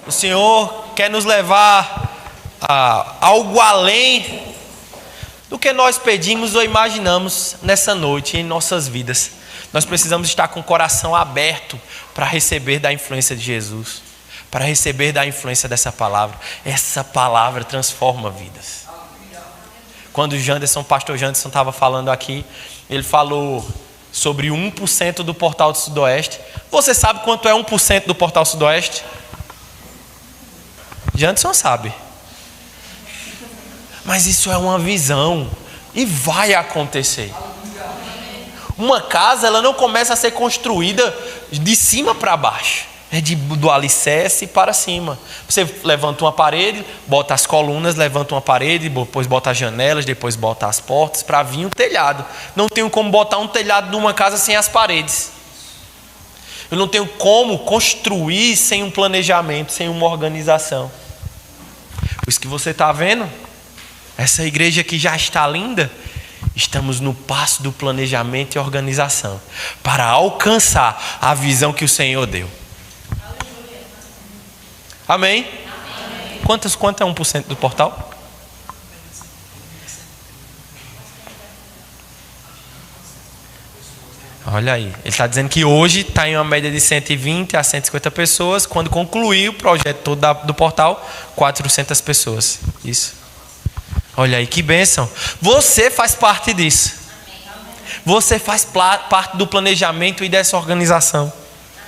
O Senhor quer nos levar a algo além do que nós pedimos ou imaginamos nessa noite em nossas vidas. Nós precisamos estar com o coração aberto para receber da influência de Jesus, para receber da influência dessa palavra. Essa palavra transforma vidas. Quando o pastor Janderson estava falando aqui, ele falou sobre 1% do Portal do Sudoeste. Você sabe quanto é 1% do Portal Sudoeste? Janderson sabe. Mas isso é uma visão e vai acontecer. Uma casa, ela não começa a ser construída de cima para baixo. É do alicerce para cima. Você levanta uma parede, bota as colunas, levanta uma parede, depois bota as janelas, depois bota as portas para vir um telhado. Não tenho como botar um telhado numa casa sem as paredes. Eu não tenho como construir sem um planejamento, sem uma organização. Por isso que você está vendo, essa igreja que já está linda, estamos no passo do planejamento e organização para alcançar a visão que o Senhor deu. Amém? Amém. Quanto é 1% do portal? Olha aí, ele está dizendo que hoje está em uma média de 120 a 150 pessoas. Quando concluir o projeto todo do portal, 400 pessoas. Isso. Olha aí, que bênção. Você faz parte disso. Você faz parte do planejamento e dessa organização.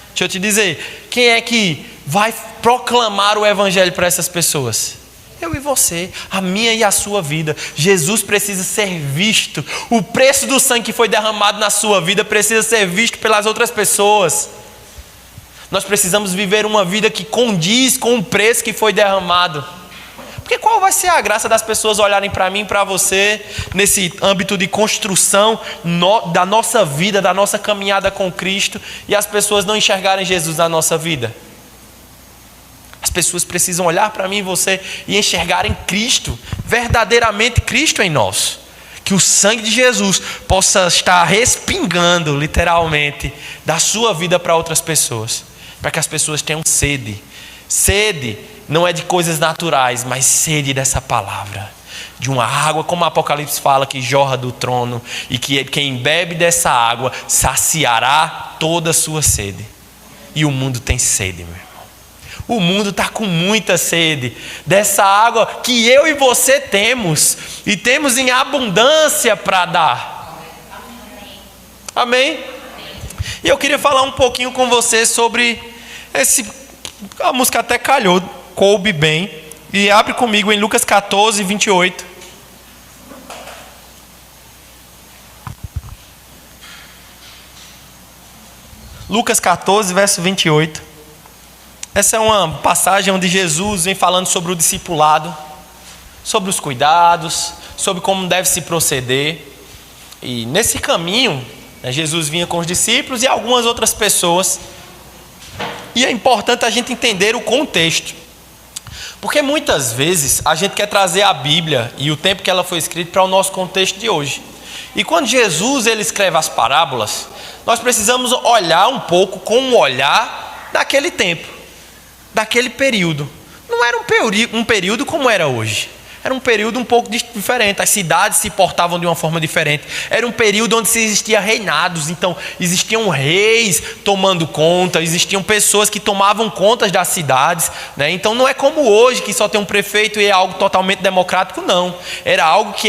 Deixa eu te dizer, quem é que vai proclamar o evangelho para essas pessoas? Eu e você, a minha e a sua vida. Jesus precisa ser visto. O preço do sangue que foi derramado na sua vida precisa ser visto pelas outras pessoas. Nós precisamos viver uma vida que condiz com o preço que foi derramado. Porque qual vai ser a graça das pessoas olharem para mim e para você nesse âmbito de construção da nossa vida, da nossa caminhada com Cristo, e as pessoas não enxergarem Jesus na nossa vida? As pessoas precisam olhar para mim e você e enxergarem Cristo, verdadeiramente Cristo em nós. Que o sangue de Jesus possa estar respingando, literalmente, da sua vida para outras pessoas. Para que as pessoas tenham sede. Sede não é de coisas naturais, mas sede dessa palavra. De uma água, como o Apocalipse fala, que jorra do trono. E que quem bebe dessa água saciará toda a sua sede. E o mundo tem sede, meu irmão. O mundo está com muita sede dessa água que eu e você temos. E temos em abundância para dar. Amém? E eu queria falar um pouquinho com você sobre a música até calhou, coube bem. E abre comigo em Lucas 14, 28. Lucas 14, verso 28. Essa é uma passagem onde Jesus vem falando sobre o discipulado, sobre os cuidados, sobre como deve se proceder. E nesse caminho, Jesus vinha com os discípulos e algumas outras pessoas. E é importante a gente entender o contexto. Porque muitas vezes a gente quer trazer a Bíblia e o tempo que ela foi escrita para o nosso contexto de hoje. E quando Jesus ele escreve as parábolas, nós precisamos olhar um pouco com o olhar daquele tempo, daquele período. Não era um período como era hoje. Era um período um pouco diferente. As cidades se portavam de uma forma diferente. Era um período onde existiam reinados. Então existiam reis tomando conta. Existiam pessoas que tomavam conta das cidades, né? Então não é como hoje, que só tem um prefeito e é algo totalmente democrático. Não. Era algo que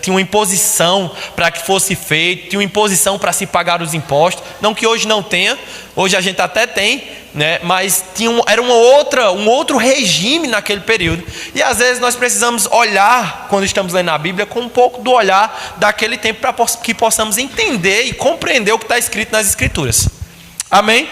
tinha uma imposição para que fosse feito. Tinha uma imposição para se pagar os impostos. Não que hoje não tenha. Hoje a gente até tem, né? Mas era um outro regime naquele período. E às vezes nós precisamos olhar, quando estamos lendo a Bíblia, com um pouco do olhar daquele tempo, para que possamos entender e compreender o que está escrito nas Escrituras. Amém?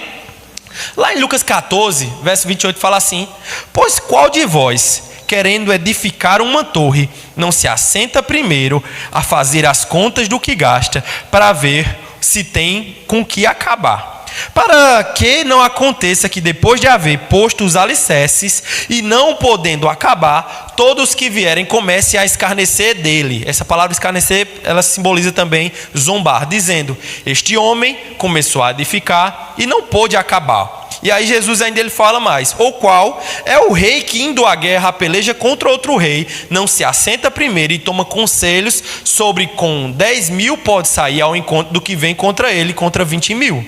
Lá em Lucas 14, verso 28 fala assim: pois qual de vós, querendo edificar uma torre, não se assenta primeiro a fazer as contas do que gasta, para ver se tem com que acabar? para que não aconteça que depois de haver posto os alicerces e não podendo acabar, todos que vierem comecem a escarnecer dele. Essa palavra escarnecer, ela simboliza também zombar, dizendo: este homem começou a edificar e não pôde acabar. E aí Jesus ainda ele fala mais: o qual é o rei que indo à guerra peleja contra outro rei, não se assenta primeiro e toma conselhos sobre com 10.000 pode sair ao encontro do que vem contra ele, contra 20.000.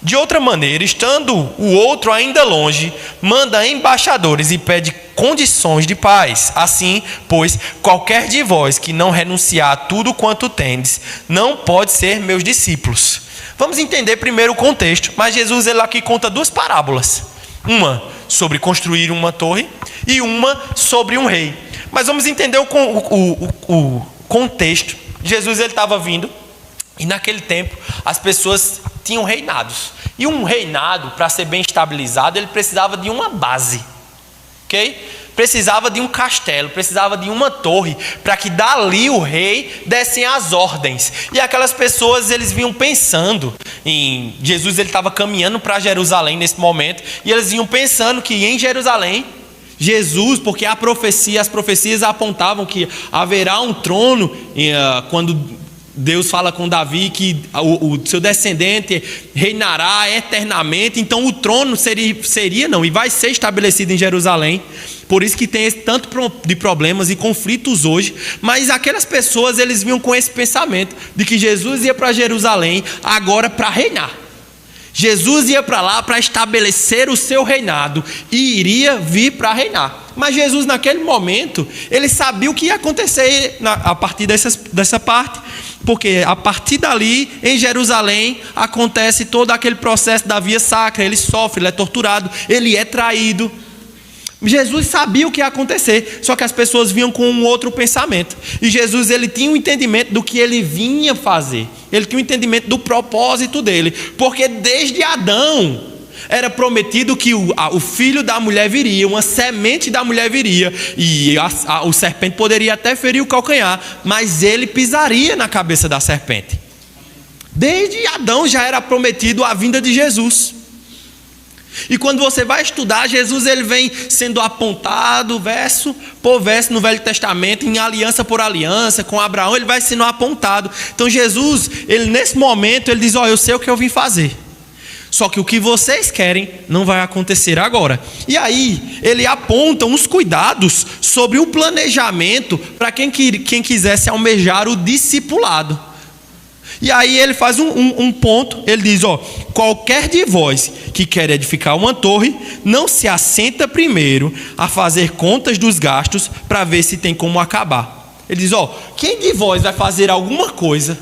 De outra maneira, estando o outro ainda longe, manda embaixadores e pede condições de paz. Assim, pois, qualquer de vós que não renunciar a tudo quanto tendes, não pode ser meus discípulos. Vamos entender primeiro o contexto, mas Jesus ele aqui conta duas parábolas. Uma sobre construir uma torre e uma sobre um rei. Mas vamos entender o contexto. Jesus ele estava vindo e naquele tempo as pessoas tinham reinados. E um reinado, para ser bem estabilizado, ele precisava de uma base. Ok? Precisava de um castelo, precisava de uma torre, para que dali o rei dessem as ordens. E aquelas pessoas, eles vinham pensando em... Jesus ele estava caminhando para Jerusalém nesse momento, e eles vinham pensando que em Jerusalém, Jesus, porque as profecias apontavam que haverá um trono, quando Deus fala com Davi que o seu descendente reinará eternamente, então o trono e vai ser estabelecido em Jerusalém. Por isso que tem esse tanto de problemas e conflitos hoje. Mas aquelas pessoas, eles vinham com esse pensamento de que Jesus ia para Jerusalém agora para reinar. Jesus ia para lá para estabelecer o seu reinado e iria vir para reinar. Mas Jesus naquele momento, ele sabia o que ia acontecer a partir dessa parte. Porque a partir dali, em Jerusalém, acontece todo aquele processo da via sacra. Ele sofre, ele é torturado, ele é traído. Jesus sabia o que ia acontecer, só que as pessoas vinham com um outro pensamento. E Jesus ele tinha um entendimento do que ele vinha fazer. Ele tinha um entendimento do propósito dele. Porque desde Adão era prometido que o filho da mulher viria, uma semente da mulher viria. E o serpente poderia até ferir o calcanhar, mas ele pisaria na cabeça da serpente. Desde Adão já era prometido a vinda de Jesus. E quando você vai estudar, Jesus ele vem sendo apontado verso por verso no Velho Testamento, em aliança por aliança, com Abraão, ele vai sendo apontado. Então Jesus, ele nesse momento, ele diz: ó, eu sei o que eu vim fazer. Só que o que vocês querem não vai acontecer agora. E aí, ele aponta uns cuidados sobre o planejamento para quem quisesse almejar o discipulado. E aí ele faz um ponto, ele diz: ó, qualquer de vós que quer edificar uma torre, não se assenta primeiro a fazer contas dos gastos para ver se tem como acabar. Ele diz: ó, quem de vós vai fazer alguma coisa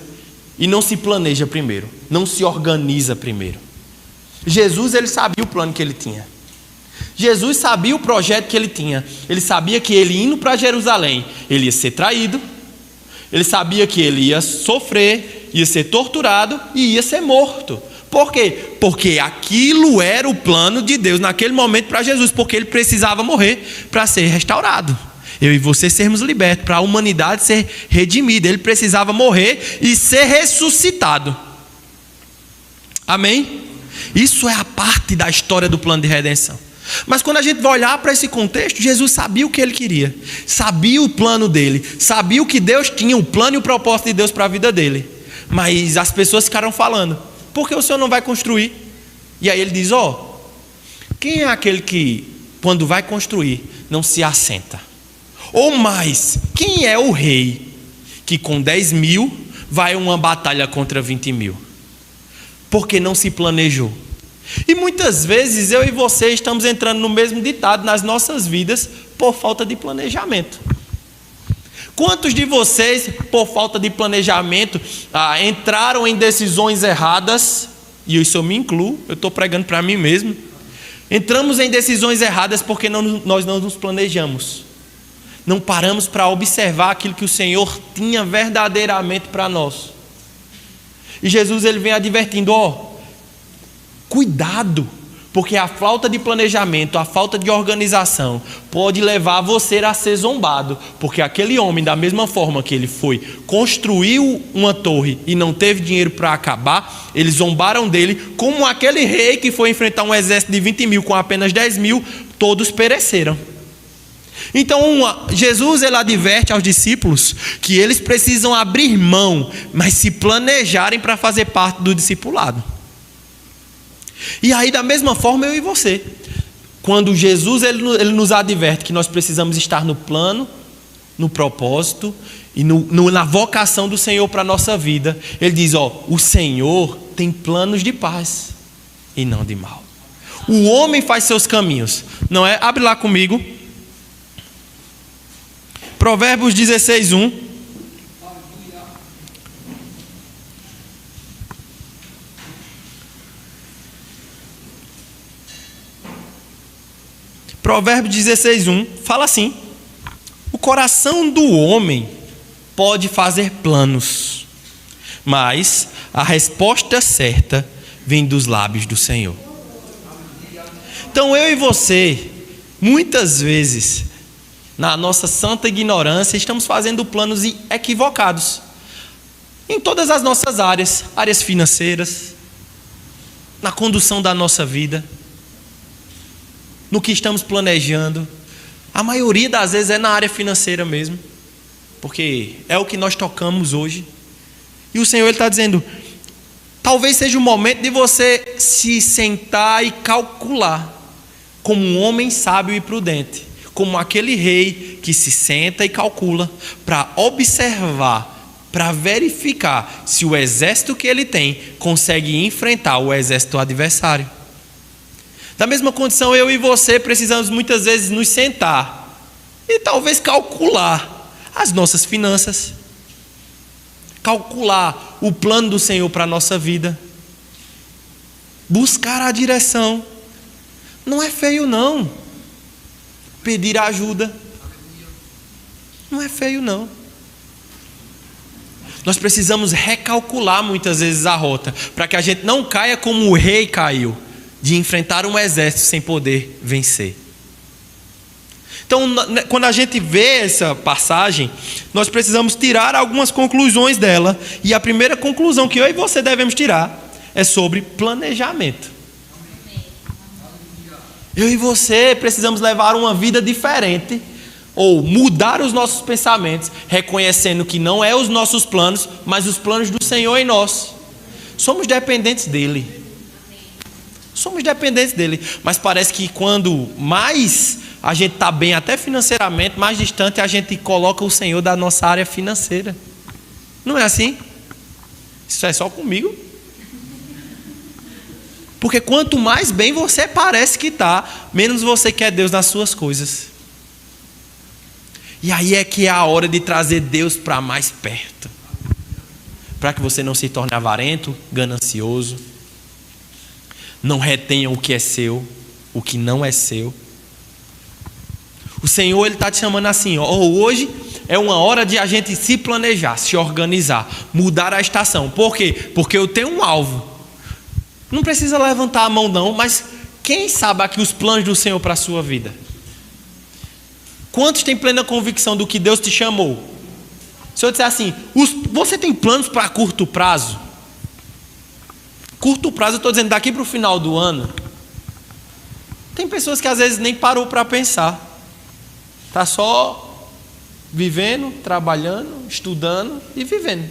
e não se planeja primeiro, não se organiza primeiro? Jesus ele sabia o plano que ele tinha. Jesus sabia o projeto que ele tinha. Ele sabia que ele indo para Jerusalém, ele ia ser traído. Ele sabia que ele ia sofrer, ia ser torturado e ia ser morto. Por quê? Porque aquilo era o plano de Deus naquele momento para Jesus, porque ele precisava morrer para ser restaurado. Eu e você sermos libertos, para a humanidade ser redimida. Ele precisava morrer e ser ressuscitado. Amém? Isso é a parte da história do plano de redenção. Mas quando a gente vai olhar para esse contexto, Jesus sabia o que ele queria, sabia o plano dele, sabia o que Deus tinha, o plano e o propósito de Deus para a vida dele. Mas as pessoas ficaram falando: por que o Senhor não vai construir? E aí ele diz: ó, quem é aquele que quando vai construir não se assenta? Ou mais, quem é o rei que com 10.000 vai a uma batalha contra 20.000? Porque não se planejou. E muitas vezes eu e você estamos entrando no mesmo ditado nas nossas vidas por falta de planejamento. Quantos de vocês, por falta de planejamento, entraram em decisões erradas? E isso eu me incluo, eu estou pregando para mim mesmo. Entramos em decisões erradas porque nós não nos planejamos. Não paramos para observar aquilo que o Senhor tinha verdadeiramente para nós. E Jesus ele vem advertindo: ó, cuidado, Porque a falta de planejamento, a falta de organização pode levar você a ser zombado. Porque aquele homem, da mesma forma que ele foi, construiu uma torre e não teve dinheiro para acabar, eles zombaram dele, como aquele rei que foi enfrentar um exército de 20 mil com apenas 10 mil, todos pereceram. Então Jesus ele adverte aos discípulos que eles precisam abrir mão, mas se planejarem para fazer parte do discipulado. E aí da mesma forma eu e você, quando Jesus ele nos adverte que nós precisamos estar no plano, no propósito e na vocação do Senhor para a nossa vida, ele diz, o Senhor tem planos de paz e não de mal. O homem faz seus caminhos, não é? Abre lá comigo. Provérbios 16:1. Provérbios 16:1 fala assim: o coração do homem pode fazer planos, mas a resposta certa vem dos lábios do Senhor. Então eu e você, muitas vezes, na nossa santa ignorância, estamos fazendo planos equivocados em todas as nossas áreas financeiras, na condução da nossa vida, no que estamos planejando. A maioria das vezes é na área financeira mesmo, porque é o que nós tocamos hoje. E o Senhor está dizendo, talvez seja o momento de você se sentar e calcular, como um homem sábio e prudente, como aquele rei que se senta e calcula para observar, para verificar se o exército que ele tem consegue enfrentar o exército adversário. Da mesma condição, eu e você precisamos muitas vezes nos sentar e talvez calcular as nossas finanças, calcular o plano do Senhor para a nossa vida, buscar a direção. Não é feio não pedir ajuda, não é feio não. Nós precisamos recalcular muitas vezes a rota, para que a gente não caia como o rei caiu, de enfrentar um exército sem poder vencer. Então, quando a gente vê essa passagem, nós precisamos tirar algumas conclusões dela, e a primeira conclusão que eu e você devemos tirar é sobre planejamento. Eu e você precisamos levar uma vida diferente, ou mudar os nossos pensamentos, reconhecendo que não é os nossos planos, mas os planos do Senhor em nós. Somos dependentes dele. Somos dependentes dele. Mas parece que quando mais a gente está bem, até financeiramente, mais distante a gente coloca o Senhor da nossa área financeira. Não é assim? Isso é só comigo. Porque quanto mais bem você parece que está, menos você quer Deus nas suas coisas. E aí é que é a hora de trazer Deus para mais perto, para que você não se torne avarento, ganancioso, não retenha o que é seu, o que não é seu. O Senhor ele está te chamando assim, hoje é uma hora de a gente se planejar, se organizar, mudar a estação. Por quê? Porque eu tenho um alvo. Não precisa levantar a mão não, mas quem sabe aqui os planos do Senhor para a sua vida? Quantos têm plena convicção do que Deus te chamou? Se eu disser assim, você tem planos para curto prazo? Curto prazo, eu estou dizendo daqui para o final do ano. Tem pessoas que às vezes nem parou para pensar. Está só vivendo, trabalhando, estudando e vivendo.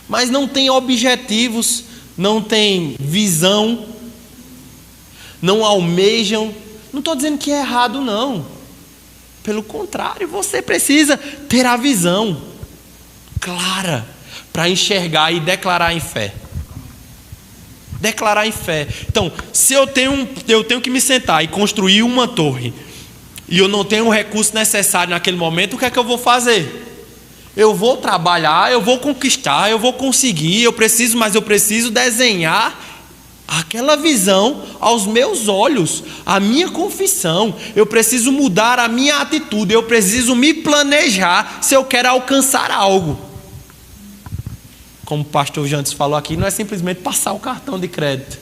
Mas não tem objetivos, não tem visão, não almejam. Não estou dizendo que é errado não. Pelo contrário, você precisa ter a visão clara para enxergar e declarar em fé. Declarar em fé. Então, se eu tenho que me sentar e construir uma torre e eu não tenho o recurso necessário naquele momento, o que é que eu vou fazer? Eu vou trabalhar, eu vou conquistar, eu vou conseguir, eu preciso desenhar aquela visão aos meus olhos, a minha confissão. Eu preciso mudar a minha atitude, eu preciso me planejar se eu quero alcançar algo. Como o pastor Jantes falou aqui, não é simplesmente passar o cartão de crédito.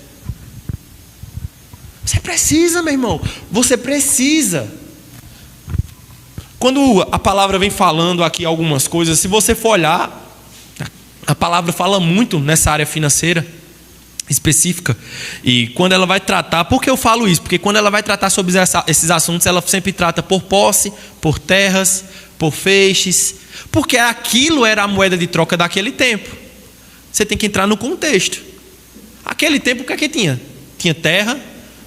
Você precisa, meu irmão. Você precisa. Quando a palavra vem falando aqui algumas coisas, se você for olhar, a palavra fala muito nessa área financeira específica. E quando ela vai tratar, por que eu falo isso? Porque quando ela vai tratar sobre esses assuntos, ela sempre trata por posse, por terras, por feixes, porque aquilo era a moeda de troca daquele tempo. Você tem que entrar no contexto. Aquele tempo, o que é que tinha? Tinha terra,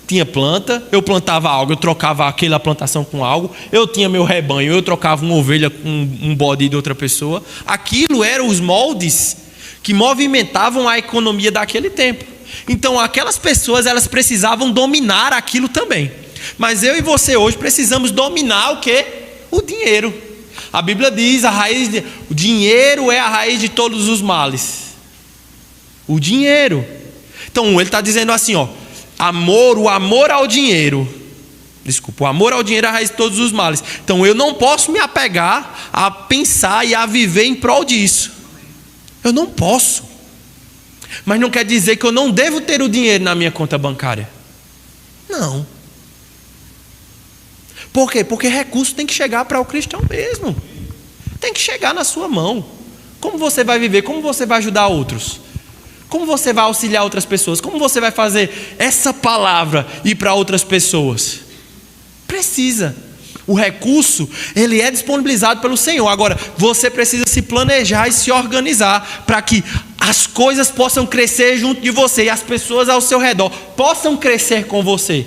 tinha planta, eu plantava algo, eu trocava aquela plantação com algo, eu tinha meu rebanho, eu trocava uma ovelha com um bode de outra pessoa. Aquilo eram os moldes que movimentavam a economia daquele tempo. Então aquelas pessoas, elas precisavam dominar aquilo também. Mas eu e você hoje precisamos dominar o quê? O dinheiro. A Bíblia diz, o dinheiro é a raiz de todos os males. O dinheiro. Então ele está dizendo assim, ó, o amor ao dinheiro. Desculpa, o amor ao dinheiro é a raiz de todos os males. Então eu não posso me apegar a pensar e a viver em prol disso. Eu não posso. Mas não quer dizer que eu não devo ter o dinheiro na minha conta bancária. Não. Por quê? Porque recurso tem que chegar para o cristão mesmo. Tem que chegar na sua mão. Como você vai viver? Como você vai ajudar outros? Como você vai auxiliar outras pessoas? Como você vai fazer essa palavra ir para outras pessoas? Precisa. O recurso, ele é disponibilizado pelo Senhor. Agora, você precisa se planejar e se organizar para que as coisas possam crescer junto de você e as pessoas ao seu redor possam crescer com você.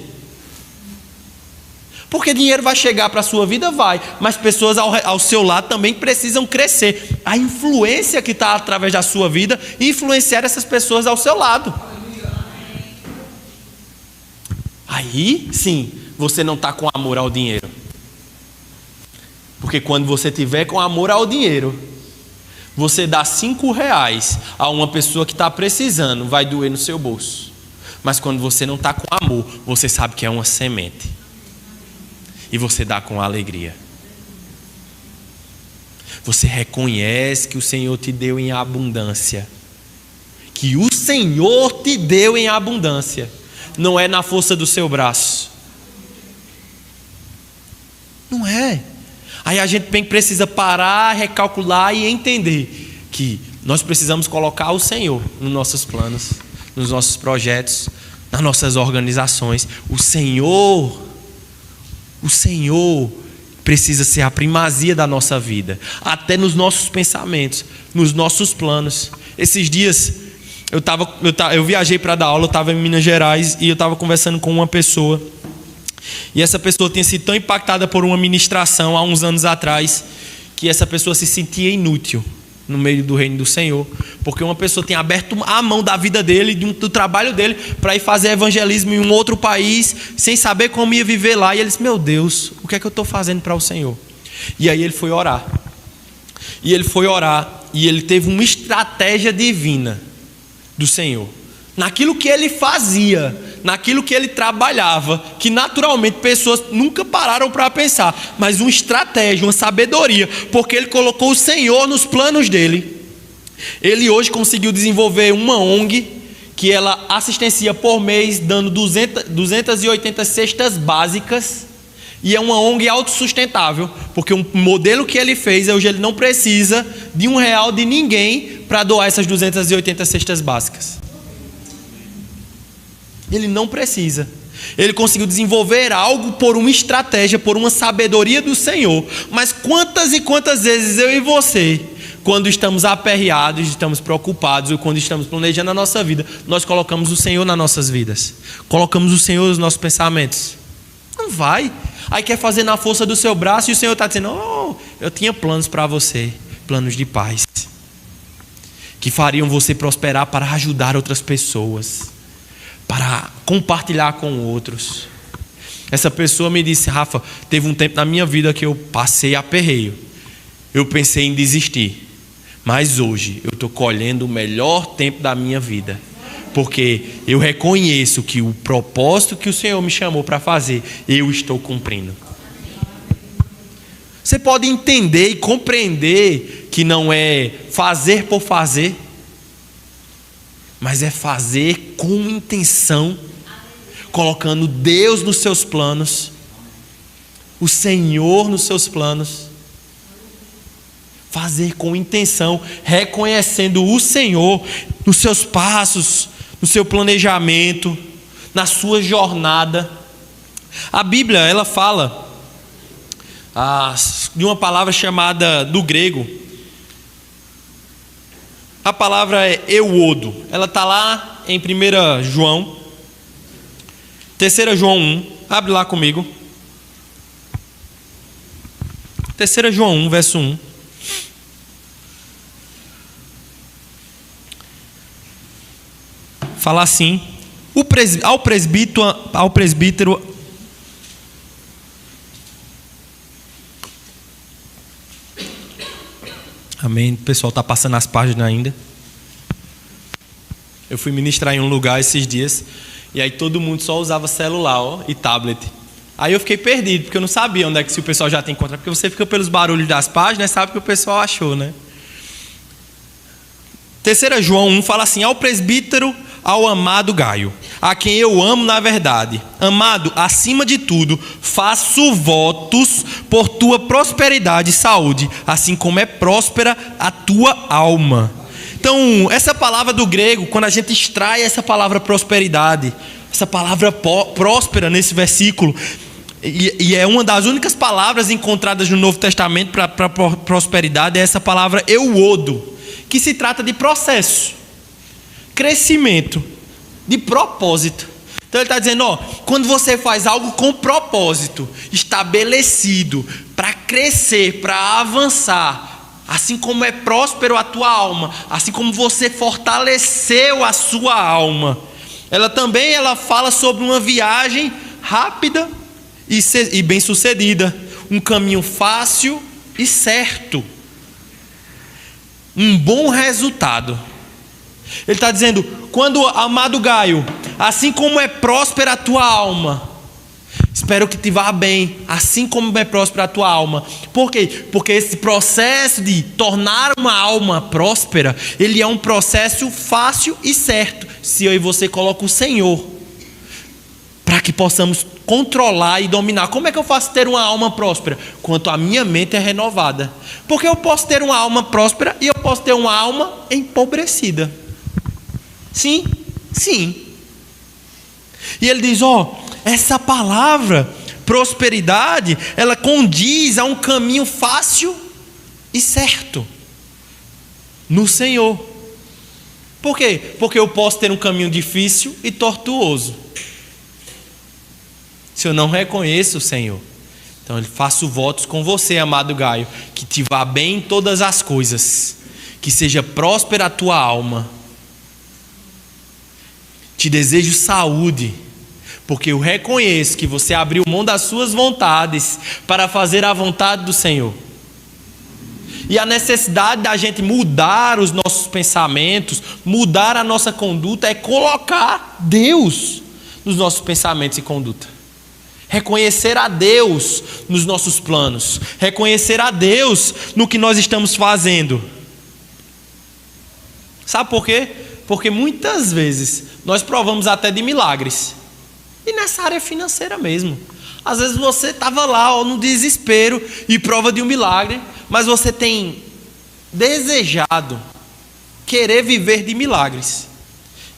Porque dinheiro vai chegar para a sua vida, vai, mas pessoas ao seu lado também precisam crescer. A influência que está através da sua vida, influenciar essas pessoas ao seu lado. Aí, sim, você não está com amor ao dinheiro. Porque quando você tiver com amor ao dinheiro, você dá R$5 a uma pessoa que está precisando, vai doer no seu bolso. Mas quando você não está com amor, você sabe que é uma semente. E você dá com alegria. Você reconhece que o Senhor te deu em abundância. Que o Senhor te deu em abundância. Não é na força do seu braço. Não é. Aí a gente precisa parar, recalcular e entender que nós precisamos colocar o Senhor nos nossos planos, nos nossos projetos, nas nossas organizações. O Senhor precisa ser a primazia da nossa vida, até nos nossos pensamentos, nos nossos planos. Esses dias eu viajei para dar aula, eu estava em Minas Gerais e eu estava conversando com uma pessoa. E essa pessoa tinha sido tão impactada por uma ministração há uns anos atrás, que essa pessoa se sentia inútil no meio do reino do Senhor, porque uma pessoa tinha aberto a mão da vida dele, do trabalho dele, para ir fazer evangelismo em um outro país, sem saber como ia viver lá. E ele disse: meu Deus, o que é que eu estou fazendo para o Senhor? E aí ele foi orar. E ele teve uma estratégia divina do Senhor. Naquilo que ele fazia, naquilo que ele trabalhava, que naturalmente pessoas nunca pararam para pensar, mas uma estratégia, uma sabedoria, porque ele colocou o Senhor nos planos dele. Ele hoje conseguiu desenvolver uma ONG que ela assistencia por mês, dando 280 cestas básicas, e é uma ONG autossustentável, porque um modelo que ele fez, hoje ele não precisa de R$1 de ninguém para doar essas 280 cestas básicas. Ele não precisa. Ele conseguiu desenvolver algo por uma estratégia, por uma sabedoria do Senhor. Mas quantas e quantas vezes eu e você, quando estamos aperreados, estamos preocupados, ou quando estamos planejando a nossa vida, nós colocamos o Senhor nas nossas vidas, colocamos o Senhor nos nossos pensamentos? Não vai. Aí quer fazer na força do seu braço, e o Senhor está dizendo: oh, eu tinha planos para você, planos de paz, que fariam você prosperar para ajudar outras pessoas, para compartilhar com outros. Essa pessoa me disse: Rafa, teve um tempo na minha vida que eu passei aperreio, eu pensei em desistir, mas hoje eu estou colhendo o melhor tempo da minha vida, porque eu reconheço que o propósito que o Senhor me chamou para fazer, eu estou cumprindo. Você pode entender e compreender que não é fazer por fazer, mas é fazer com intenção, colocando Deus nos seus planos, o Senhor nos seus planos. Fazer com intenção, reconhecendo o Senhor nos seus passos, no seu planejamento, na sua jornada. A Bíblia, ela fala de uma palavra chamada, do grego, a palavra é euodo. Ela está lá em 1 João, 3 João 1, abre lá comigo. 3 João 1, verso 1. Fala assim: ao presbítero amém, o pessoal está passando as páginas ainda. Eu fui ministrar em um lugar esses dias, e aí todo mundo só usava celular e tablet. Aí eu fiquei perdido, porque eu não sabia onde é que se o pessoal já tem encontrado, porque você fica pelos barulhos das páginas, sabe o que o pessoal achou, né? 3 João 1 fala assim: ao presbítero, ao amado Gaio, a quem eu amo na verdade. Amado, acima de tudo, faço votos por tua prosperidade e saúde, assim como é próspera a tua alma. Então, essa palavra do grego, quando a gente extrai essa palavra prosperidade, essa palavra próspera nesse versículo, e é uma das únicas palavras encontradas no Novo Testamento para prosperidade, é essa palavra euodo, que se trata de processo, crescimento, de propósito. Então ele está dizendo, quando você faz algo com propósito, estabelecido, para crescer, para avançar, assim como é próspero a tua alma, assim como você fortaleceu a sua alma. Ela também fala sobre uma viagem rápida e bem sucedida, um caminho fácil e certo, um bom resultado. Ele está dizendo, quando, amado Gaio, assim como é próspera a tua alma, espero que te vá bem, assim como é próspera a tua alma. Por quê? Porque esse processo de tornar uma alma próspera, ele é um processo fácil e certo, se eu e você colocam o Senhor, para que possamos controlar e dominar. Como é que eu faço ter uma alma próspera? Quanto a minha mente é renovada. Porque eu posso ter uma alma próspera e eu posso ter uma alma empobrecida. Sim, sim. E ele diz, essa palavra, prosperidade, ela condiz a um caminho fácil e certo no Senhor. Por quê? Porque eu posso ter um caminho difícil e tortuoso, se eu não reconheço o Senhor. Então eu faço votos com você, amado Gaio, que te vá bem em todas as coisas, que seja próspera a tua alma. Te desejo saúde, porque eu reconheço que você abriu mão das suas vontades para fazer a vontade do Senhor. E a necessidade da gente mudar os nossos pensamentos, mudar a nossa conduta, é colocar Deus nos nossos pensamentos e conduta. Reconhecer a Deus nos nossos planos, reconhecer a Deus no que nós estamos fazendo. Sabe por quê? Porque muitas vezes nós provamos até de milagres. E nessa área financeira mesmo. Às vezes você estava lá no desespero e prova de um milagre, mas você tem desejado querer viver de milagres.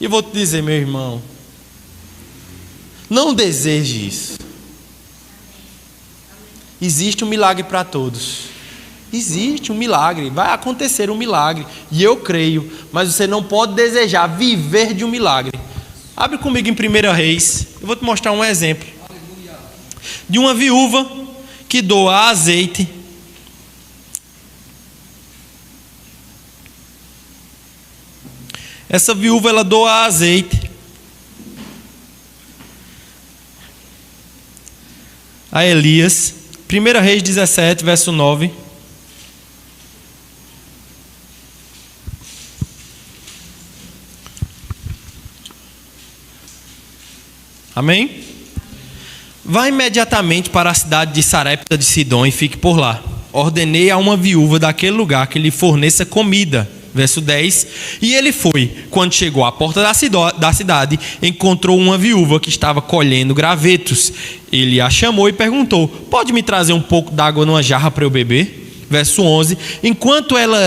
E vou te dizer, meu irmão, não deseje isso. Existe um milagre para todos. Existe um milagre, vai acontecer um milagre, e eu creio, mas você não pode desejar viver de um milagre. Abre comigo em 1 Reis, eu vou te mostrar um exemplo de uma viúva que doa azeite. Essa viúva, ela doa azeite a Elias. 1 Reis 17, verso 9. Amém? Vá imediatamente para a cidade de Sarepta de Sidom e fique por lá. Ordenei a uma viúva daquele lugar que lhe forneça comida. Verso 10. E ele foi. Quando chegou à porta da cidade, encontrou uma viúva que estava colhendo gravetos. Ele a chamou e perguntou: pode me trazer um pouco d'água numa jarra para eu beber? Verso 11. Enquanto ela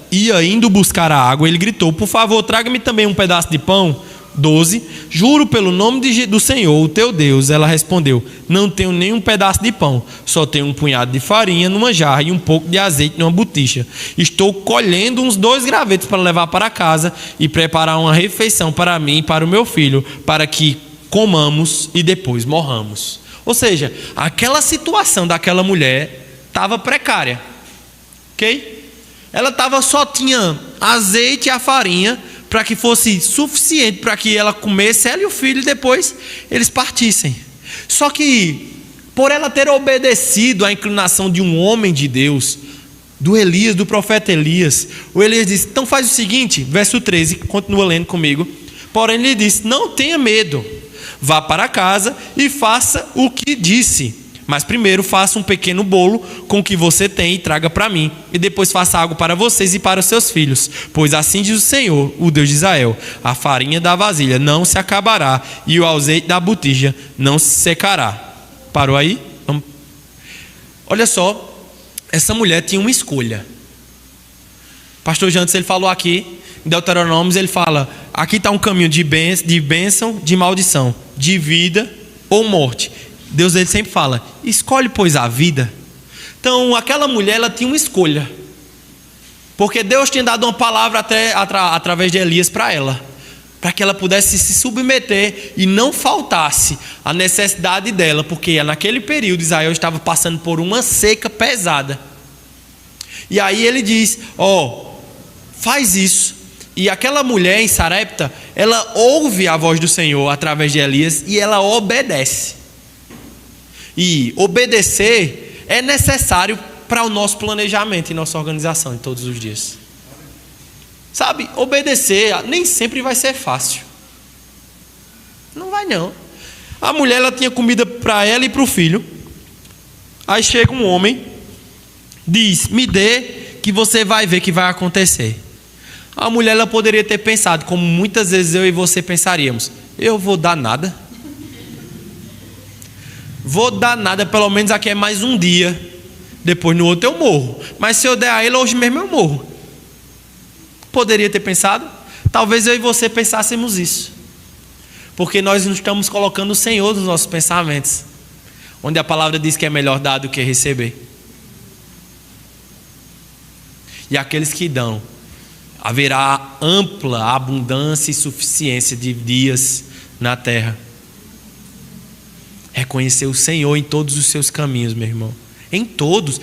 ia indo buscar a água, ele gritou: por favor, traga-me também um pedaço de pão. 12. Juro pelo nome do Senhor, o teu Deus. Ela respondeu: não tenho nem um pedaço de pão, só tenho um punhado de farinha numa jarra e um pouco de azeite numa botija. Estou colhendo uns 2 gravetos para levar para casa e preparar uma refeição para mim e para o meu filho, para que comamos e depois morramos. Ou seja, aquela situação daquela mulher estava precária, ok? Ela só tinha azeite e a farinha para que fosse suficiente para que ela comesse, ela e o filho, e depois eles partissem. Só que, por ela ter obedecido à inclinação de um homem de Deus, do profeta Elias, o Elias disse: então faz o seguinte, verso 13, continua lendo comigo. Porém ele disse: não tenha medo, vá para casa e faça o que disse. Mas primeiro faça um pequeno bolo com o que você tem e traga para mim. E depois faça algo para vocês e para os seus filhos. Pois assim diz o Senhor, o Deus de Israel: a farinha da vasilha não se acabará e o azeite da botija não se secará. Parou aí? Vamos. Olha só, essa mulher tinha uma escolha. Pastor Jantes, ele falou aqui, em Deuteronômios, ele fala: aqui está um caminho de bênção, de maldição, de vida ou morte. Deus, ele sempre fala: escolhe, pois, a vida. Então, aquela mulher, ela tinha uma escolha, porque Deus tinha dado uma palavra através de Elias para ela, para que ela pudesse se submeter e não faltasse a necessidade dela, porque naquele período Israel estava passando por uma seca pesada. E aí ele diz: faz isso. E aquela mulher em Sarepta, ela ouve a voz do Senhor através de Elias e ela obedece. E obedecer é necessário para o nosso planejamento e nossa organização em todos os dias. Sabe, obedecer nem sempre vai ser fácil. Não vai não. A mulher, ela tinha comida para ela e para o filho. Aí chega um homem, diz: me dê que você vai ver que vai acontecer. A mulher, ela poderia ter pensado, como muitas vezes eu e você pensaríamos: eu vou dar nada? Vou dar nada, pelo menos aqui é mais um dia. Depois no outro eu morro. Mas se eu der a ele, hoje mesmo eu morro. Poderia ter pensado? Talvez eu e você pensássemos isso. Porque nós não estamos colocando o Senhor nos nossos pensamentos. Onde a palavra diz que é melhor dar do que receber. E aqueles que dão, haverá ampla abundância e suficiência de dias na terra. Reconhecer o Senhor em todos os seus caminhos, meu irmão. Em todos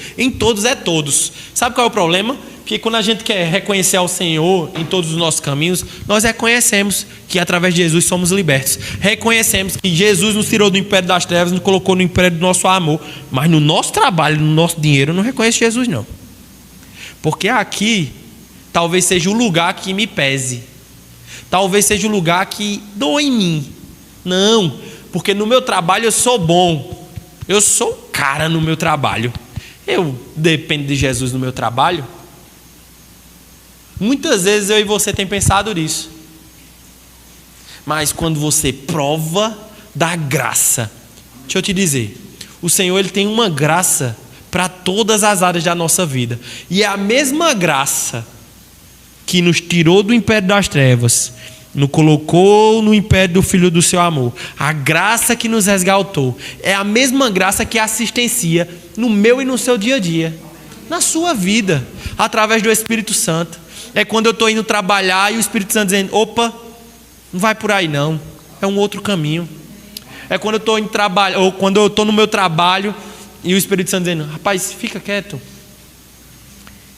é todos. Sabe qual é o problema? Que quando a gente quer reconhecer ao Senhor em todos os nossos caminhos, nós reconhecemos que através de Jesus somos libertos. Reconhecemos que Jesus nos tirou do império das trevas, nos colocou no império do nosso amor. Mas no nosso trabalho, no nosso dinheiro, eu não reconheço Jesus não. Porque aqui talvez seja o lugar que me pese. Talvez seja o lugar que doa em mim. Não, porque no meu trabalho eu sou bom. Eu sou cara no meu trabalho. Eu dependo de Jesus no meu trabalho. Muitas vezes eu e você tem pensado nisso. Mas quando você prova da graça, deixa eu te dizer, o Senhor, ele tem uma graça para todas as áreas da nossa vida. E é a mesma graça que nos tirou do império das trevas, nos colocou no império do Filho do seu amor. A graça que nos resgatou é a mesma graça que assistencia no meu e no seu dia a dia, na sua vida, através do Espírito Santo. É quando eu estou indo trabalhar e o Espírito Santo dizendo: opa, não vai por aí não, é um outro caminho. É quando eu estou indo trabalhar, ou quando eu estou no meu trabalho e o Espírito Santo dizendo: rapaz, fica quieto,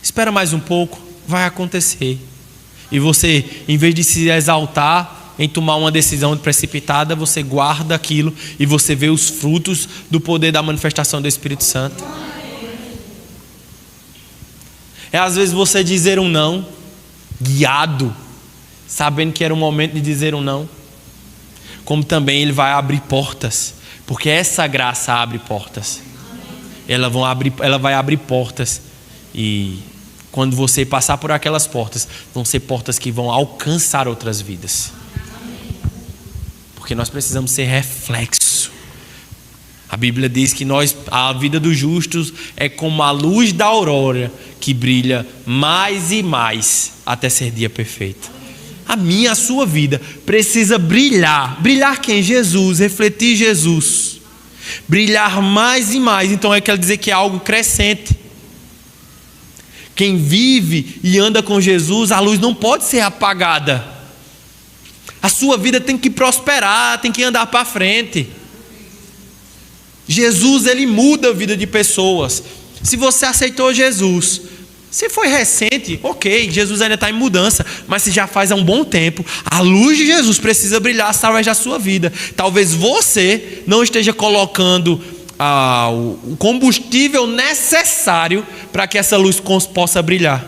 espera mais um pouco, vai acontecer. E você, em vez de se exaltar em tomar uma decisão precipitada, você guarda aquilo e você vê os frutos do poder da manifestação do Espírito Santo. É às vezes você dizer um não, guiado, sabendo que era o momento de dizer um não. Como também ele vai abrir portas, porque essa graça abre portas. Ela vai abrir portas. E quando você passar por aquelas portas, vão ser portas que vão alcançar outras vidas. Porque nós precisamos ser reflexo. A Bíblia diz que a vida dos justos é como a luz da aurora, que brilha mais e mais até ser dia perfeito. A minha, a sua vida precisa brilhar. Brilhar quem? Jesus, refletir Jesus. Brilhar mais e mais. Então quer dizer que é algo crescente. Quem vive e anda com Jesus, a luz não pode ser apagada. A sua vida tem que prosperar, tem que andar para frente. Jesus, ele muda a vida de pessoas. Se você aceitou Jesus, se foi recente, ok, Jesus ainda está em mudança, mas se já faz há um bom tempo, a luz de Jesus precisa brilhar através da sua vida. Talvez você não esteja colocando o combustível necessário para que essa luz possa brilhar.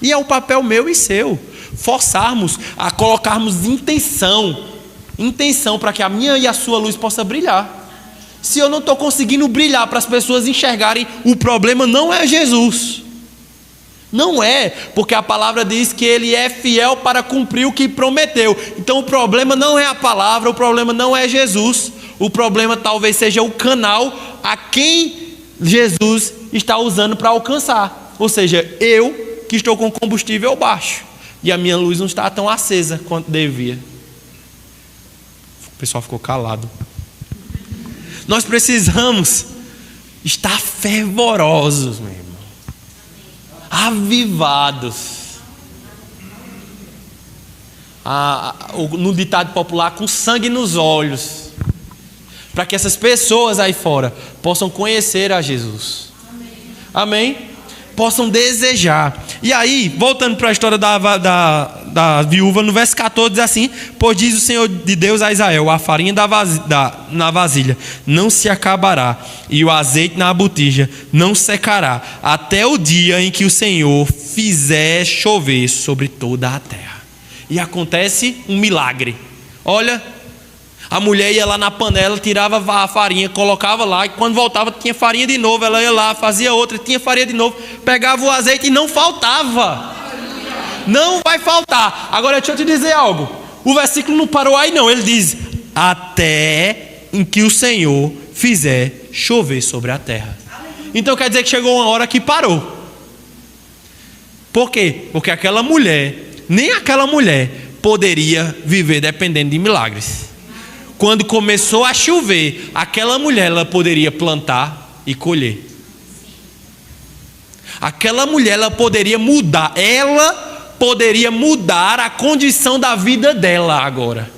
E é o papel meu e seu, forçarmos a colocarmos intenção para que a minha e a sua luz possa brilhar. Se eu não estou conseguindo brilhar para as pessoas enxergarem, o problema não é Jesus. Não é, porque a palavra diz que ele é fiel para cumprir o que prometeu. Então o problema não é a palavra, o problema não é Jesus. O problema talvez seja o canal a quem Jesus está usando para alcançar. Ou seja, eu que estou com combustível baixo e a minha luz não está tão acesa quanto devia. O pessoal ficou calado. Nós precisamos estar fervorosos, meu irmão. Avivados. No ditado popular, com sangue nos olhos. Para que essas pessoas aí fora possam conhecer a Jesus. Amém? Possam desejar. E aí, voltando para a história da viúva, no verso 14 diz assim: pois diz o Senhor de Deus a Israel, a farinha na vasilha não se acabará, e o azeite na botija não secará, até o dia em que o Senhor fizer chover sobre toda a terra. E acontece um milagre. Olha, a mulher ia lá na panela, tirava a farinha, colocava lá, e quando voltava tinha farinha de novo. Ela ia lá, fazia outra, tinha farinha de novo, pegava o azeite e não faltava. Não vai faltar. Agora deixa eu te dizer algo. O versículo não parou aí não. Ele diz: até em que o Senhor fizer chover sobre a terra. Então quer dizer que chegou uma hora que parou. Por quê? Porque aquela mulher, nem aquela mulher poderia viver dependendo de milagres. Quando começou a chover, aquela mulher, ela poderia plantar e colher. Aquela mulher, ela poderia mudar. Ela poderia mudar a condição da vida dela agora.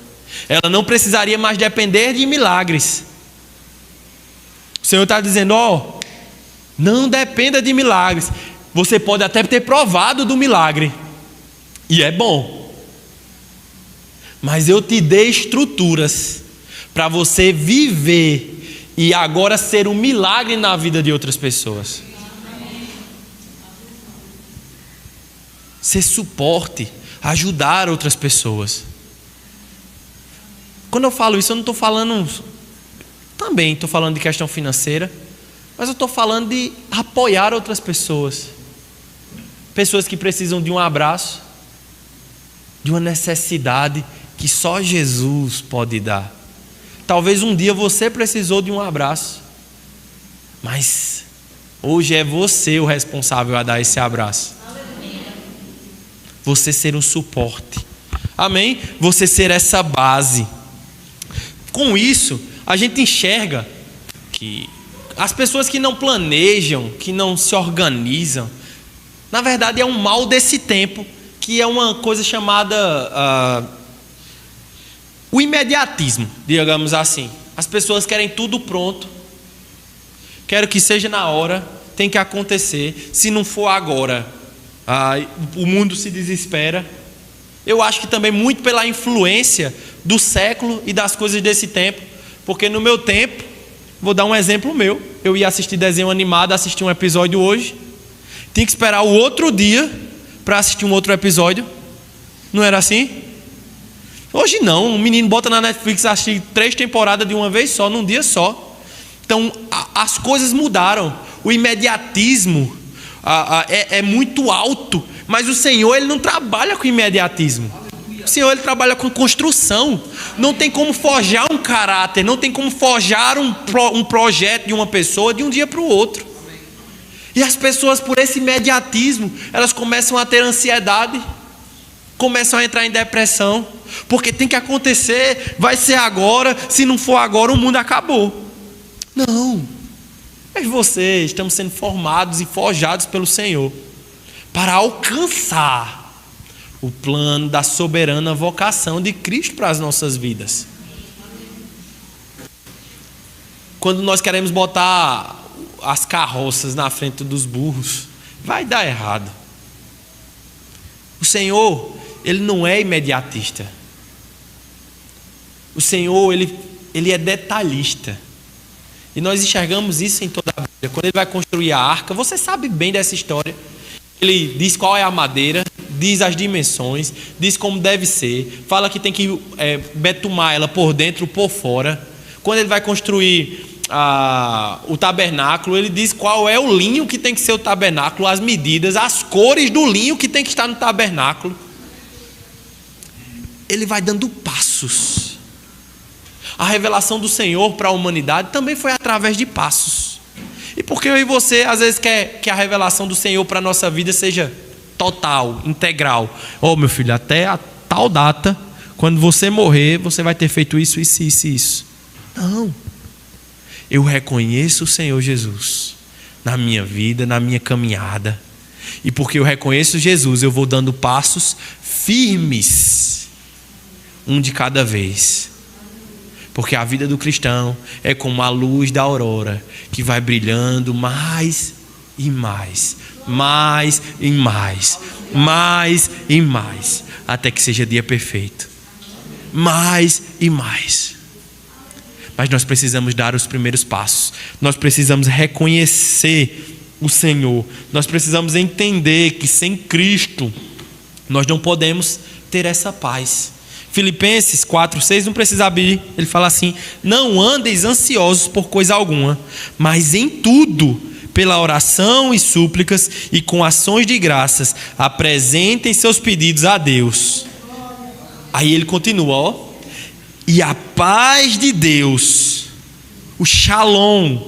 Ela não precisaria mais depender de milagres. O Senhor está dizendo: não dependa de milagres. Você pode até ter provado do milagre, e é bom, mas eu te dei estruturas para você viver e agora ser um milagre na vida de outras pessoas. Ser suporte, ajudar outras pessoas. Quando eu falo isso, eu não estou falando, também estou falando de questão financeira, mas eu estou falando de apoiar outras pessoas. Pessoas que precisam de um abraço, de uma necessidade que só Jesus pode dar. Talvez um dia você precisou de um abraço, mas hoje é você o responsável a dar esse abraço. Você ser um suporte. Amém? Você ser essa base. Com isso, a gente enxerga que as pessoas que não planejam, que não se organizam, na verdade é um mal desse tempo, que é uma coisa chamada o imediatismo, digamos assim. As pessoas querem tudo pronto, quero que seja na hora, tem que acontecer. Se não for agora, o mundo se desespera. Eu acho que também muito pela influência do século e das coisas desse tempo, porque no meu tempo, vou dar um exemplo meu, eu ia assistir desenho animado, assistir um episódio hoje, tinha que esperar o outro dia para assistir um outro episódio. Não era assim? Hoje não, um menino bota na Netflix assistir 3 temporadas de uma vez só, num dia só. Então as coisas mudaram. O imediatismo, é muito alto. Mas o Senhor, Ele não trabalha com imediatismo. O Senhor, Ele trabalha com construção. Não tem como forjar um caráter, não tem como forjar um projeto de uma pessoa de um dia para o outro. E as pessoas, por esse imediatismo, elas começam a ter ansiedade, começam a entrar em depressão, porque tem que acontecer, vai ser agora, se não for agora o mundo acabou. Não, eu e você estamos sendo formados e forjados pelo Senhor para alcançar o plano da soberana vocação de Cristo para as nossas vidas. Quando nós queremos botar as carroças na frente dos burros, vai dar errado. O Senhor, Ele não é imediatista. O Senhor, Ele é detalhista. E nós enxergamos isso em toda a Bíblia. Quando Ele vai construir a arca, você sabe bem dessa história. Ele diz qual é a madeira, diz as dimensões, diz como deve ser, fala que tem que betumar ela por dentro e por fora. Quando Ele vai construir o tabernáculo, Ele diz qual é o linho que tem que ser o tabernáculo, as medidas, as cores do linho que tem que estar no tabernáculo. Ele vai dando passos. A revelação do Senhor para a humanidade também foi através de passos. E por que eu e você às vezes quer que a revelação do Senhor para a nossa vida seja total, integral? Meu filho, até a tal data, quando você morrer, você vai ter feito isso, isso, isso, isso. Não. Eu reconheço o Senhor Jesus na minha vida, na minha caminhada. E porque eu reconheço Jesus, eu vou dando passos firmes, um de cada vez. Porque a vida do cristão é como a luz da aurora, que vai brilhando mais e mais, mais e mais, mais e mais, até que seja dia perfeito. Mais e mais. Mas nós precisamos dar os primeiros passos. Nós precisamos reconhecer o Senhor. Nós precisamos entender que sem Cristo nós não podemos ter essa paz. Filipenses 4:6, não precisa abrir. Ele fala assim: não andeis ansiosos por coisa alguma, mas em tudo, pela oração e súplicas e com ações de graças, apresentem seus pedidos a Deus. Aí ele continua, e a paz de Deus, o shalom,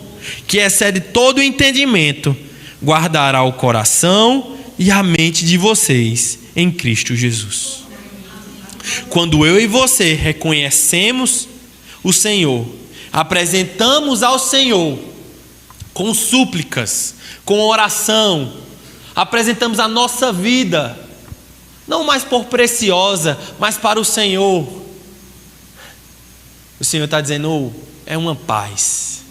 que excede todo o entendimento, guardará o coração e a mente de vocês em Cristo Jesus. Quando eu e você reconhecemos o Senhor, apresentamos ao Senhor com súplicas, com oração, apresentamos a nossa vida, não mais por preciosa, mas para o Senhor. O Senhor está dizendo, é uma paz.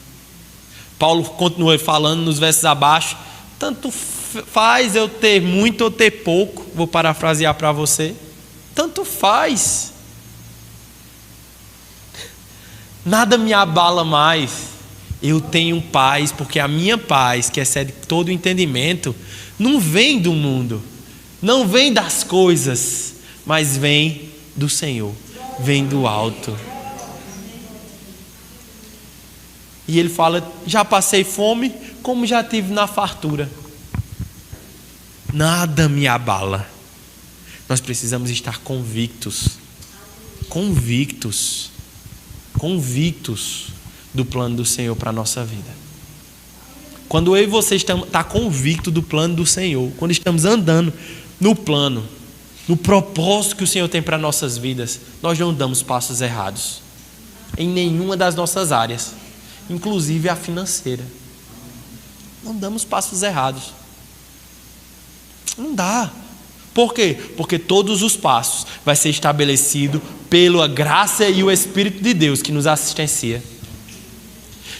Paulo continua falando nos versos abaixo, tanto faz eu ter muito ou ter pouco, vou parafrasear para você, tanto faz. Nada me abala mais. Eu tenho paz, porque a minha paz, que excede todo o entendimento, não vem do mundo, não vem das coisas, mas vem do Senhor, vem do alto. E ele fala, já passei fome, como já tive na fartura. Nada me abala. Nós precisamos estar convictos do plano do Senhor para a nossa vida. Quando eu e você estamos convictos do plano do Senhor, quando estamos andando no plano, no propósito que o Senhor tem para nossas vidas, nós não damos passos errados em nenhuma das nossas áreas, inclusive a financeira. Não damos passos errados. Não dá. Por quê? Porque todos os passos vai ser estabelecido pela graça e o Espírito de Deus que nos assistencia.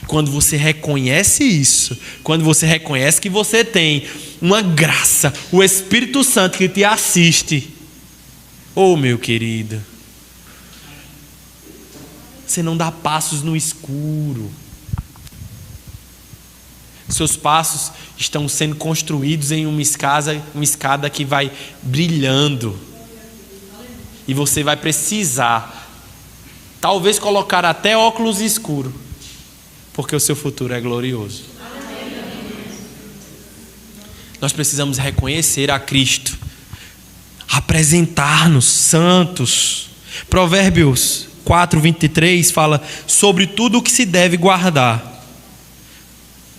Quando você reconhece isso, quando você reconhece que você tem uma graça, o Espírito Santo que te assiste, meu querido, você não dá passos no escuro. Seus passos estão sendo construídos em uma escada que vai brilhando. E você vai precisar, talvez, colocar até óculos escuros, porque o seu futuro é glorioso. nós precisamos reconhecer a Cristo, apresentar-nos santos. Provérbios 4:23 fala sobre tudo o que se deve guardar.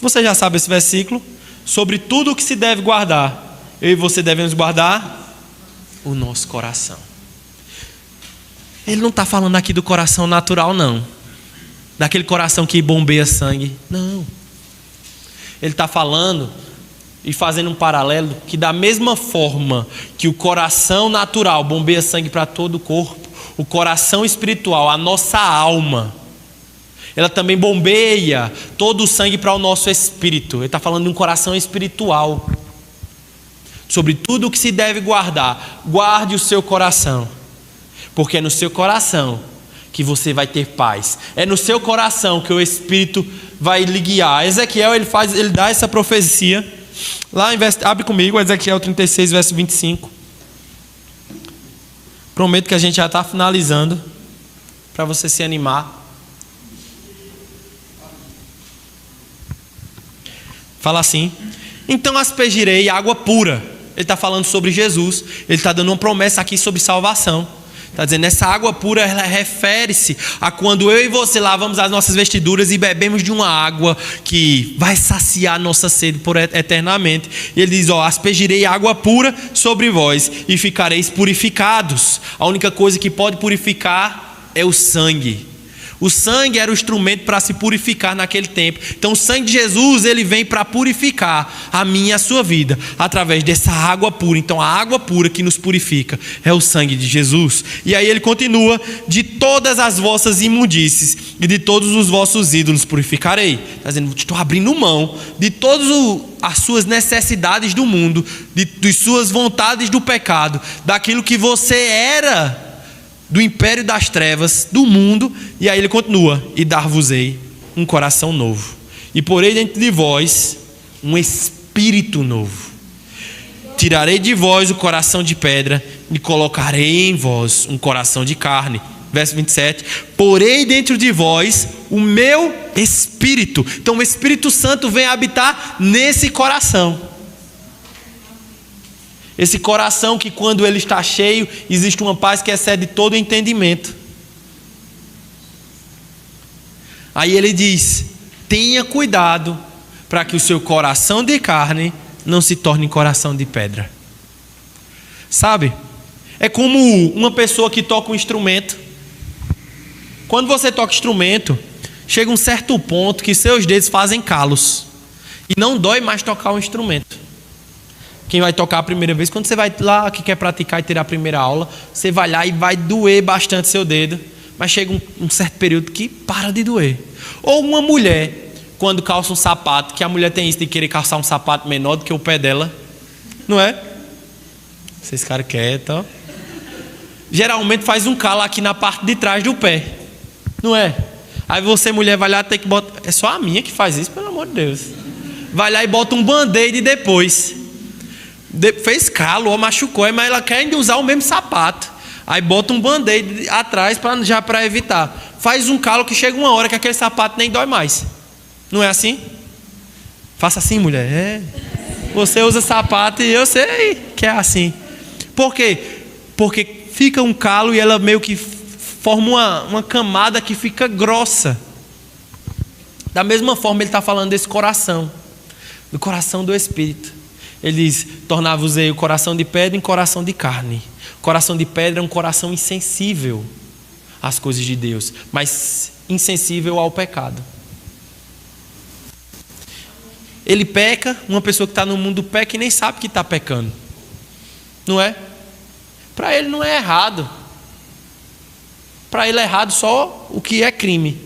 Você já sabe esse versículo? Sobre tudo o que se deve guardar, eu e você devemos guardar o nosso coração. Ele não está falando aqui do coração natural, não. Daquele coração que bombeia sangue. Não. Ele está falando e fazendo um paralelo que da mesma forma que o coração natural bombeia sangue para todo o corpo, o coração espiritual, a nossa alma, ela também bombeia todo o sangue para o nosso espírito. Ele está falando de um coração espiritual. Sobre tudo o que se deve guardar, guarde o seu coração. Porque é no seu coração que você vai ter paz. É no seu coração que o Espírito vai lhe guiar. Ezequiel, ele dá essa profecia. Lá, abre comigo, Ezequiel 36, verso 25. Prometo que a gente já está finalizando, para você se animar. Fala assim: então aspergirei água pura. Ele está falando sobre Jesus. Ele está dando uma promessa aqui sobre salvação. Está dizendo, essa água pura, ela refere-se a quando eu e você lavamos as nossas vestiduras e bebemos de uma água que vai saciar nossa sede por eternamente. E ele diz, aspergirei água pura sobre vós e ficareis purificados. A única coisa que pode purificar é o sangue. O sangue era o instrumento para se purificar naquele tempo. Então o sangue de Jesus, ele vem para purificar a minha e a sua vida, através dessa água pura. Então a água pura que nos purifica é o sangue de Jesus. E aí ele continua, de todas as vossas imundícies e de todos os vossos ídolos purificarei. Está dizendo, estou abrindo mão de todas as suas necessidades do mundo, de suas vontades do pecado, daquilo que você era, do império das trevas, do mundo. E aí ele continua, e dar-vos-ei um coração novo, e porei dentro de vós um espírito novo. Tirarei de vós o coração de pedra e colocarei em vós um coração de carne. Verso 27, porei dentro de vós o meu espírito. Então o Espírito Santo vem habitar nesse coração. Esse coração que quando ele está cheio, existe uma paz que excede todo o entendimento. Aí ele diz, tenha cuidado para que o seu coração de carne não se torne coração de pedra. Sabe? É como uma pessoa que toca um instrumento. Quando você toca instrumento, chega um certo ponto que seus dedos fazem calos. E não dói mais tocar um instrumento. Quem vai tocar a primeira vez, quando você vai lá, que quer praticar e ter a primeira aula, você vai lá e vai doer bastante seu dedo, mas chega um certo período que para de doer. Ou uma mulher, quando calça um sapato, que a mulher tem isso de querer calçar um sapato menor do que o pé dela, não é? Vocês ficaram quietos, ó. Geralmente faz um calo aqui na parte de trás do pé, não é? Aí você, mulher, vai lá, tem que botar. É só a minha que faz isso, pelo amor de Deus. Vai lá e bota um band-aid depois. Fez calo ou machucou, mas ela quer ainda usar o mesmo sapato. Aí bota um band-aid atrás para evitar. Faz um calo que chega uma hora que aquele sapato nem dói mais. Não é assim? Faça assim, mulher. É. Você usa sapato e eu sei que é assim. Por quê? Porque fica um calo e ela meio que forma uma camada que fica grossa. Da mesma forma ele está falando desse coração. Do coração do Espírito. Ele diz, tornar-vos-ei o coração de pedra em coração de carne. O coração de pedra é um coração insensível às coisas de Deus, mas insensível ao pecado. Ele peca, uma pessoa que está no mundo peca e nem sabe que está pecando. Não é? Para ele não é errado. Para ele é errado só o que é crime.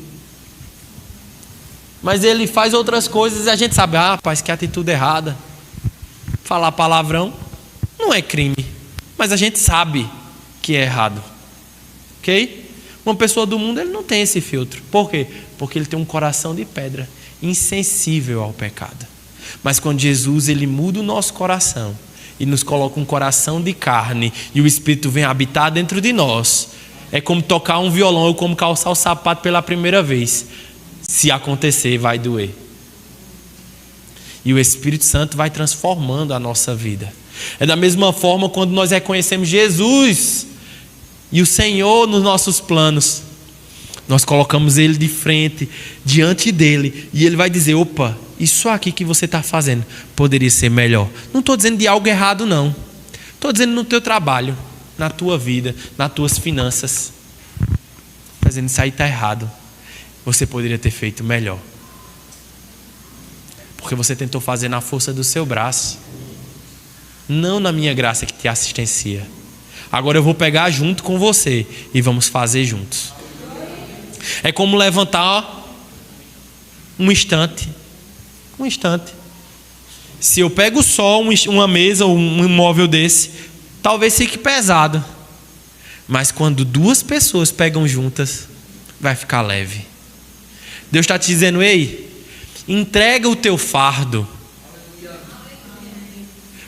Mas ele faz outras coisas e a gente sabe, rapaz, que atitude errada. Falar palavrão não é crime, mas a gente sabe que é errado. Ok? Uma pessoa do mundo, ele não tem esse filtro. Por quê? Porque ele tem um coração de pedra, insensível ao pecado. Mas quando Jesus, ele muda o nosso coração e nos coloca um coração de carne e o Espírito vem habitar dentro de nós, é como tocar um violão ou como calçar o sapato pela primeira vez. Se acontecer, vai doer. E o Espírito Santo vai transformando a nossa vida. É da mesma forma quando nós reconhecemos Jesus e o Senhor nos nossos planos. Nós colocamos Ele de frente, diante dEle. E Ele vai dizer, opa, isso aqui que você está fazendo poderia ser melhor. Não estou dizendo de algo errado, não. Estou dizendo no teu trabalho, na tua vida, nas tuas finanças. Está dizendo, isso aí está errado. Você poderia ter feito melhor. Porque você tentou fazer na força do seu braço. Não na minha graça que te assistencia. Agora eu vou pegar junto com você e vamos fazer juntos. É como levantar um instante. Um instante. Se eu pego só uma mesa ou um móvel desse, talvez fique pesado. Mas quando duas pessoas pegam juntas, vai ficar leve. Deus está te dizendo, ei, entrega o teu fardo.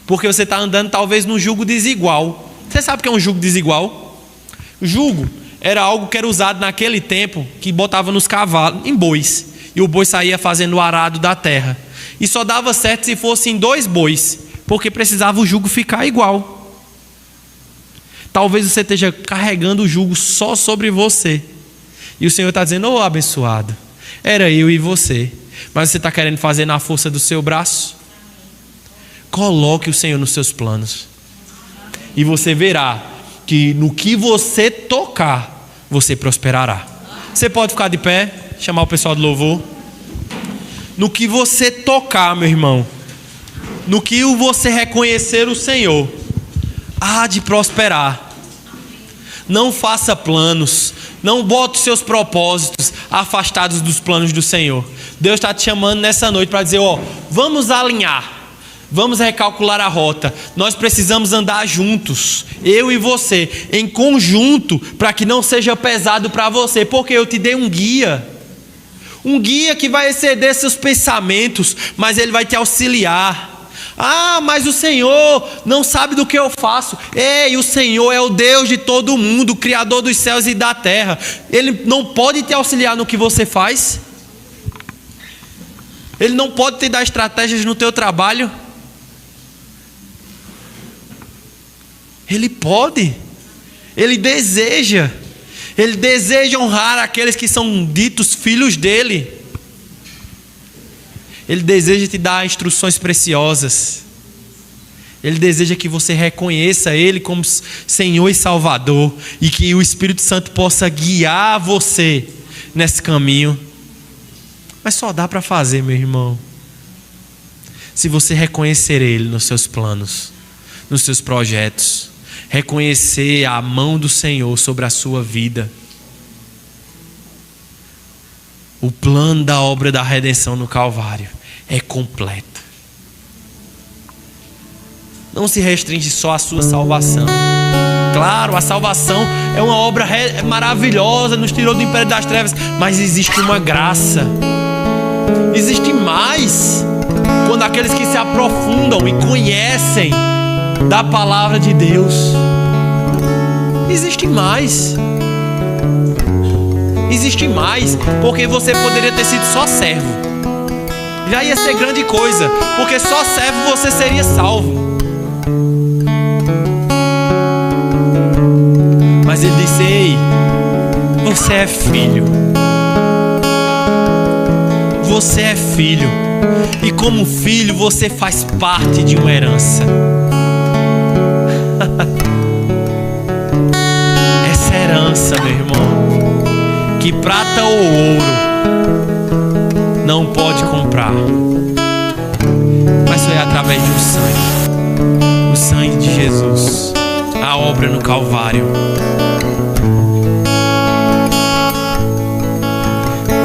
Porque você está andando talvez num jugo desigual. Você sabe o que é um jugo desigual? Jugo era algo que era usado naquele tempo, que botava nos cavalos, em bois. E o boi saía fazendo o arado da terra. E só dava certo se fossem 2 bois, porque precisava o jugo ficar igual. Talvez você esteja carregando o jugo só sobre você. E o Senhor está dizendo, ô abençoado, era eu e você. Mas você está querendo fazer na força do seu braço? Coloque o Senhor nos seus planos. E você verá que no que você tocar, você prosperará. Você pode ficar de pé, chamar o pessoal do louvor. No que você tocar, meu irmão, no que você reconhecer o Senhor, há de prosperar. Não faça planos, não bote seus propósitos afastados dos planos do Senhor. Deus está te chamando nessa noite para dizer, ó, vamos alinhar. Vamos recalcular a rota. Nós precisamos andar juntos, eu e você, em conjunto, para que não seja pesado para você, porque eu te dei um guia que vai exceder seus pensamentos, mas ele vai te auxiliar. Ah, mas o Senhor não sabe do que eu faço. Ei, o Senhor é o Deus de todo mundo, o Criador dos céus e da terra. Ele não pode te auxiliar no que você faz? Ele não pode te dar estratégias no teu trabalho? Ele pode, Ele deseja honrar aqueles que são ditos filhos dEle. Ele deseja te dar instruções preciosas. Ele deseja que você reconheça Ele como Senhor e Salvador, e que o Espírito Santo possa guiar você nesse caminho. Mas só dá para fazer, meu irmão, se você reconhecer Ele nos seus planos, nos seus projetos. Reconhecer a mão do Senhor sobre a sua vida. O plano da obra da redenção no Calvário é completo. Não se restringe só à sua salvação. Claro, a salvação é uma obra maravilhosa, nos tirou do império das trevas, mas existe uma graça. Existe mais. Quando aqueles que se aprofundam e conhecem da palavra de Deus, existe mais. Existe mais, porque você poderia ter sido só servo, já ia ser grande coisa, porque só servo você seria salvo. Mas ele disse, ei, você é filho. Você é filho, e como filho você faz parte de uma herança. Essa herança, meu irmão, que prata ou ouro não pode comprar, mas foi através de um sangue, o sangue de Jesus, a obra no Calvário.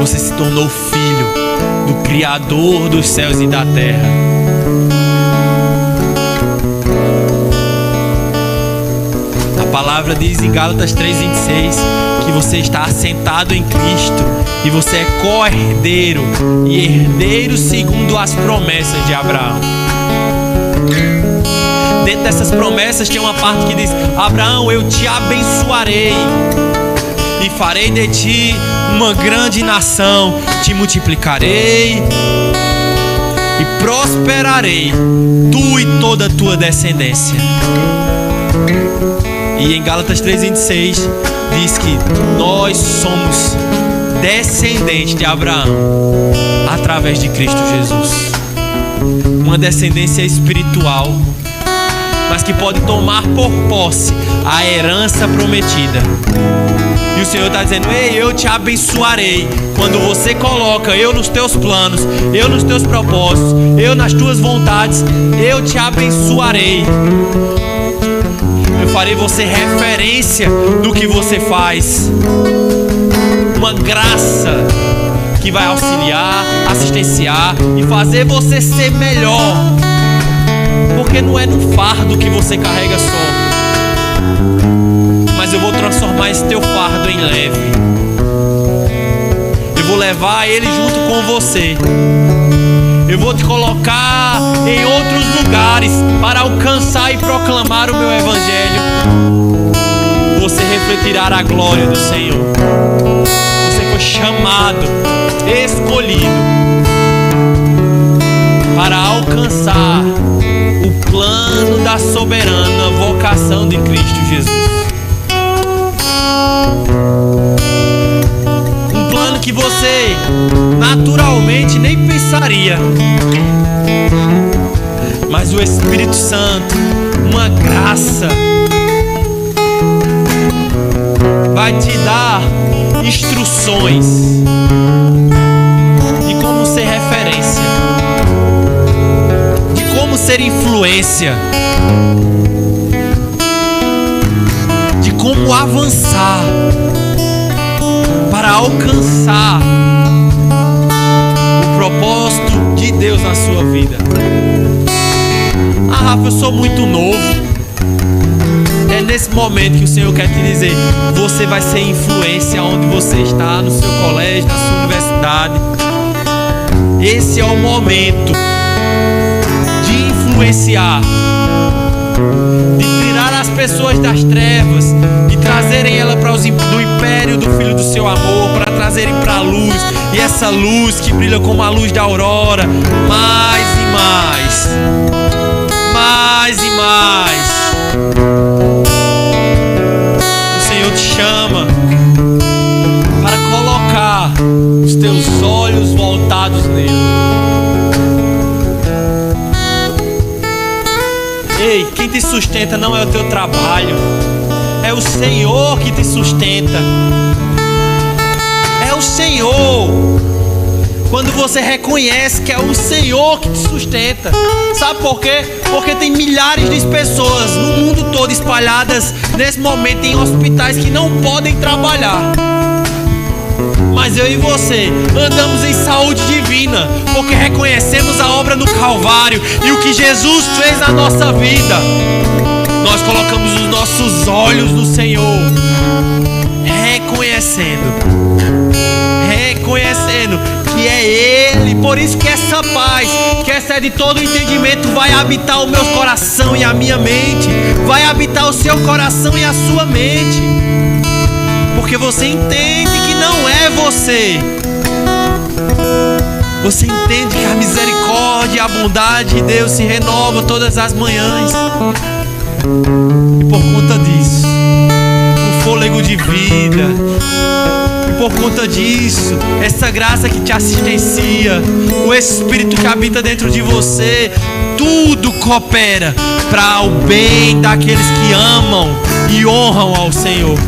Você se tornou filho do Criador dos céus e da terra. A palavra diz em Gálatas 3:26 que você está assentado em Cristo e você é co-herdeiro e herdeiro segundo as promessas de Abraão. Dentro dessas promessas tem uma parte que diz: Abraão, eu te abençoarei e farei de ti uma grande nação, te multiplicarei e e prosperarei, tu e toda a tua descendência. E em Gálatas 3:26 diz que nós somos descendentes de Abraão através de Cristo Jesus. Uma descendência espiritual, mas que pode tomar por posse a herança prometida. E o Senhor está dizendo: ei, eu te abençoarei. Quando você coloca eu nos teus planos, eu nos teus propósitos, eu nas tuas vontades, eu te abençoarei. Eu farei você referência do que você faz. Uma graça que vai auxiliar, assistenciar e fazer você ser melhor. Porque não é no fardo que você carrega só, mas eu vou transformar esse teu fardo em leve. Eu vou levar ele junto com você. Eu vou te colocar em outros lugares para alcançar e proclamar o meu evangelho. Você refletirá a glória do Senhor. Você foi chamado, escolhido para alcançar o plano da soberana vocação de Cristo Jesus. Um plano que você naturalmente nem pensaria, mas o Espírito Santo, uma graça, vai te dar instruções de como ser referência, de como ser influência, de como avançar para alcançar o propósito de Deus na sua vida. Ah, Rafa, eu sou muito novo. É nesse momento que o Senhor quer te dizer: você vai ser influência onde você está, no seu colégio, na sua universidade. Esse é o momento de influenciar, de tirar as pessoas das trevas, de trazerem ela para do império do Filho do seu amor, para trazerem para a luz. E essa luz que brilha como a luz da aurora, mais e mais, mais e mais. O Senhor te chama para colocar os teus olhos voltados nele. Ei, quem te sustenta não é o teu trabalho, é o Senhor que te sustenta. É o Senhor. Quando você reconhece que é o Senhor que te sustenta. Sabe por quê? Porque tem milhares de pessoas no mundo todo espalhadas nesse momento em hospitais que não podem trabalhar. Mas eu e você andamos em saúde divina, porque reconhecemos a obra no Calvário e o que Jesus fez na nossa vida. Nós colocamos os nossos olhos no Senhor, reconhecendo que é Ele. Por isso que essa paz, que excede todo o entendimento, vai habitar o meu coração e a minha mente, vai habitar o seu coração e a sua mente, porque você entende que não é você. Você entende que a misericórdia e a bondade de Deus se renova todas as manhãs. E por conta disso, o fôlego de vida, e por conta disso, essa graça que te assistencia, o Espírito que habita dentro de você, tudo coopera para o bem daqueles que amam e honram ao Senhor.